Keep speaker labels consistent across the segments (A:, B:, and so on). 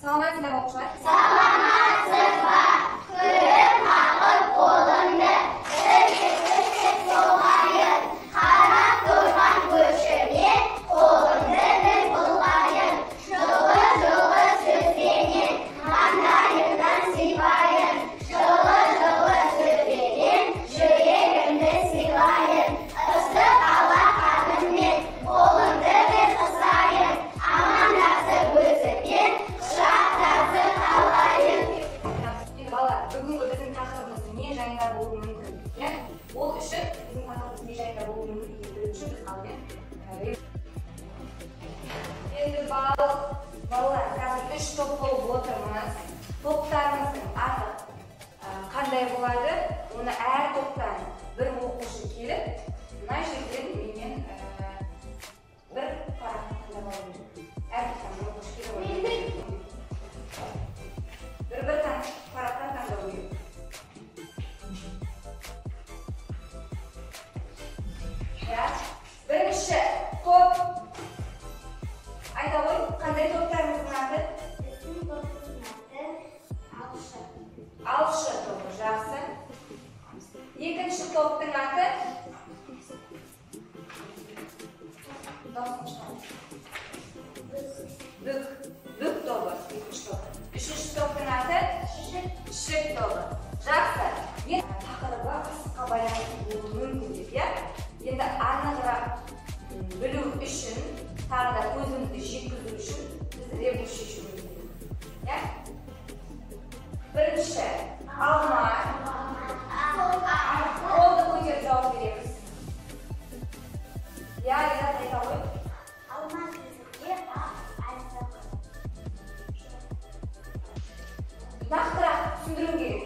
A: Саламатсыздар оқушылар?
B: Саламатсыз ба? Көріп қағып қолымды, іркіп соғайын. Қарап тұрған көршіме қолымды бір бұлғайын. Жылы-жылы сөзбенен маңдайымнан сипайын. Жылы-жылы сөзбенен жүрегімді сыйлайын. Ыстық ауа қаныммен қолымды бір қысайын. Амандасып өзіммен құшақтасып қалайын.
A: Бала, бүгінгі біздің тақырыбымыз не жайында болуы мүмкін? Ол үшін біздің тақырыбымыз не жайында болуы мүмкін екенін білу үшін біз алдымен енді балалар, қазір 3 топ болып отырмыз. Топтарымыздың аты қандай болады? Оны әр топтан бір оқушы келіп, мына жерден менен бір парақты таңдап алу керек. Әр топтан бір оқушы келіп бір парақтан таңдау керек. Бірінші топ айта ғой, қандай топтарымыздың аты?
B: Біздің топтың аты алшы.
A: Алшы тобы, жақсы. Екінші топтың аты? Бүк тобы, екінші топ. Үшінші топтың аты? Ішік тобы. Жақсы. Мен тақырыбы асыққа байланысты болуы мүмкін деп, енді анығырақ білу үшін, тағы да көзімізді жеткізу үшін біз ребус шешуіміз керек. Бірінші алма. Қолды көтеріп жауап береміз. Айта ғой.
B: Алма сөзінде айта.
A: Нақтырақ түсіндіру керек.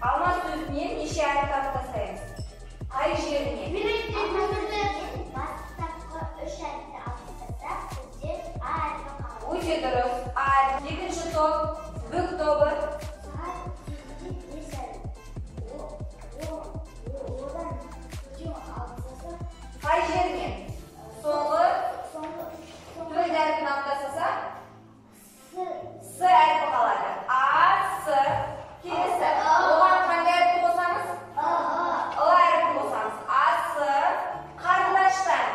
A: Алма сөзінен неше әріп тастаймыз? Қай жеріне?
B: Бастапқы 3 әріпті алып тастасақ, бізде А әрпі қалады.
A: Өте дұрыс. Екінші топ бүк тобы. Қай жерінен? Соңғы төрт әрпін алып тастасақ, С әрпі қалады. А, С, келесі. Оған қандай әрпі қосамыз? Ы әрпі қосамыз. А, С, қарындаштан.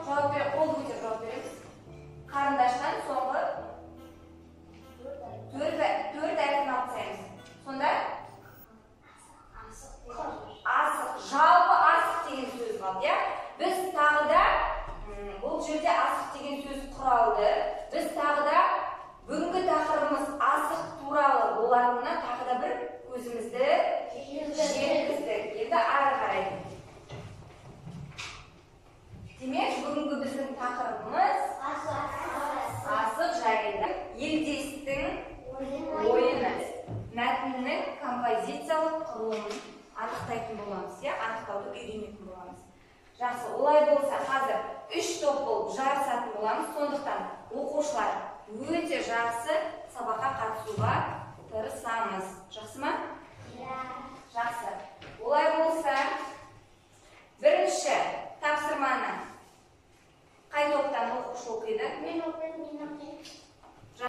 A: Жауап беріп, қолды көтеріп жауап береміз. Қарындаштан соңғы төрт әрпін алып тастаймыз. Сонда асық, жалпы асық деген сөз қалды. Біз тағы да бұл жерде асық деген сөз құралды. Біз тағы да бүгінгі тақырыбымыз асық туралы болатынына тағы да бір көзімізді жеткіздік. Енді ары қарай. Демек, бүгінгі біздің тақырыбымыз асық жайында елдестің ойыны. Мәтіннің композициялық құрылымын анықтайтын боламыз, анықтауды үйренетін боламыз. Жақсы, олай болса қазір 3 топ болып жарысатын боламыз. Сондықтан оқушылар өте жақсы сабаққа қатысуға тырысамыз. Жақсы ма? Жақсы. Олай болса бірінші тапсырманы қай топтан оқушы оқиды?
B: Мен оқимын.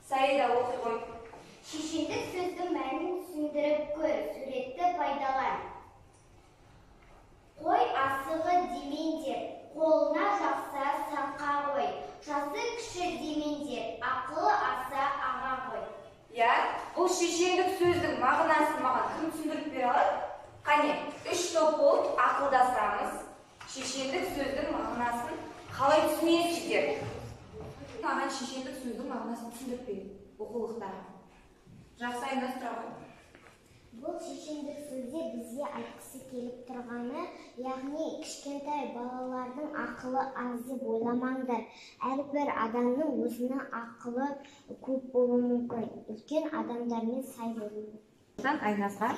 A: Саида оқи ғой.
B: Шешендік сөздің мәнін түсіндіріп көр, суретті пайдалан. Қой асығы демеңдер, қолына жақса саққа қой. Жасы кіші демеңдер, ақылы аса аға қой.
A: Бұл шешендік сөздің мағынасын маған кім түсіндіріп бере алады? Қане, 3 топ болып ақылдасамыз, шешендік сөздің мағынасын қалай түсінесіздер? Маған шешендік сөздің мағынасын түсіндіріп береді оқулықтары. Жақсы, айнас тұрағы.
C: Бұл шешендік сөзде бізге айтқысы келіп тұрғаны, яғни кішкентай балалардың ақылы аз деп ойламаңдар. Әрбір адамның өзінің ақылы көп болуы мүмкін. Үлкен адамдармен сай болуы мүмкін.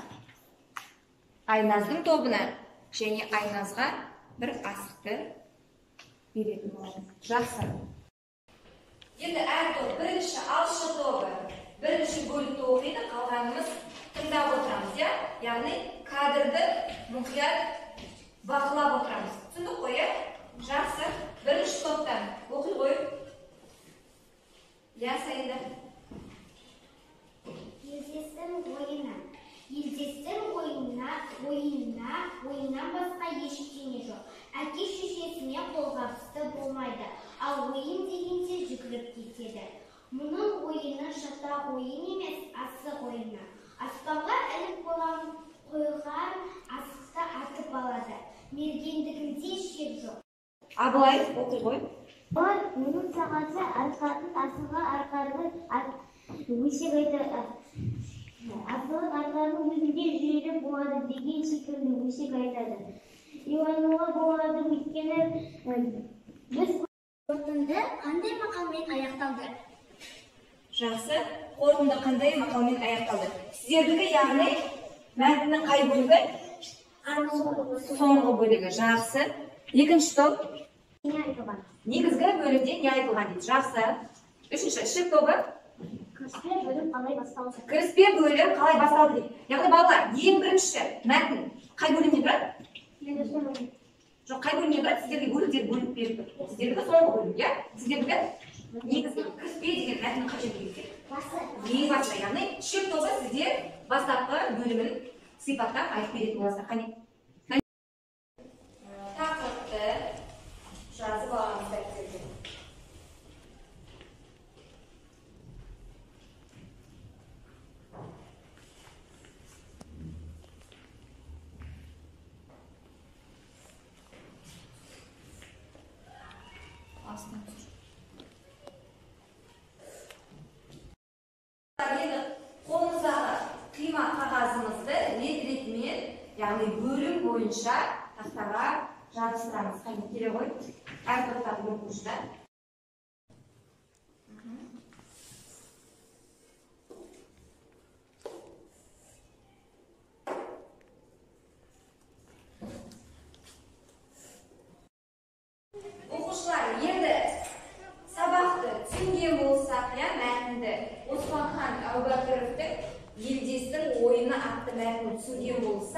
A: Айназдың тобына және Айназға бір асықты беретін болады. Жақсы. Енді әр топ бірінші алшы тобы бірінші бөлікті оқиды, қалғанымыз тыңдап отырамыз, яғни кадрды мұқият бақылап отырамыз. Түсіндік қой, жақсы. Бірінші топтан оқи қойып
B: ойыны. Аспанға іліп қойған асықты атып алады. Мергендігінде шек жоқ.
A: Абылай оқи қой.
C: Ой, мұның сағасы арқатын асыға арқарды өшек айтады. Асылық арқардың өзінде жүрек болады деген секілді өшек айтады. Иванова болады өйткені біз қорытынды қандай мақалмен аяқталды?
A: Жақсы. Қорытынды қандай мақалмен аяқталды? Сіздердікі яғни мәтіннің қай бөлігі? Соңғы бөлігі. Жақсы. Екінші топ. Негізгі бөлімде не айтылған дейді? Жақсы. Үшінші ішік тобы.
C: Кіріспе бөлім қалай басталды?
A: Кіріспе бөлім қалай басталды дейді. Яғни балалар, ең бірінші мәтін қай бөлімде тұрады? Жоқ, қай бөлімде тұрады? Сіздерге бөліктер бөліп беріп тұр. Сіздердікі соңғы бөлім, иә? Сіздердікі негізгі кіріспе деген мәтіннің қай жерде келген? Ең басында, яғни ішік тобы сіздер бастапқы бөлімін сипаттап айтып беретін боласыздар. Қане? Тақырыпты жазып алыңыз дәптерге. Енді қолыңыздағы қима қағазымызды рет-ретімен, яғни бөлім бойынша тақтаға жабыстырамыз. Қане келе ғой. Әр топтағы оқушыда. Оқушылар, енді сабақты түсінген болсақ, мәтінді Османхан Әубәкіровтің «Елдестің ойыны» атты мәтінін түсінген болсақ,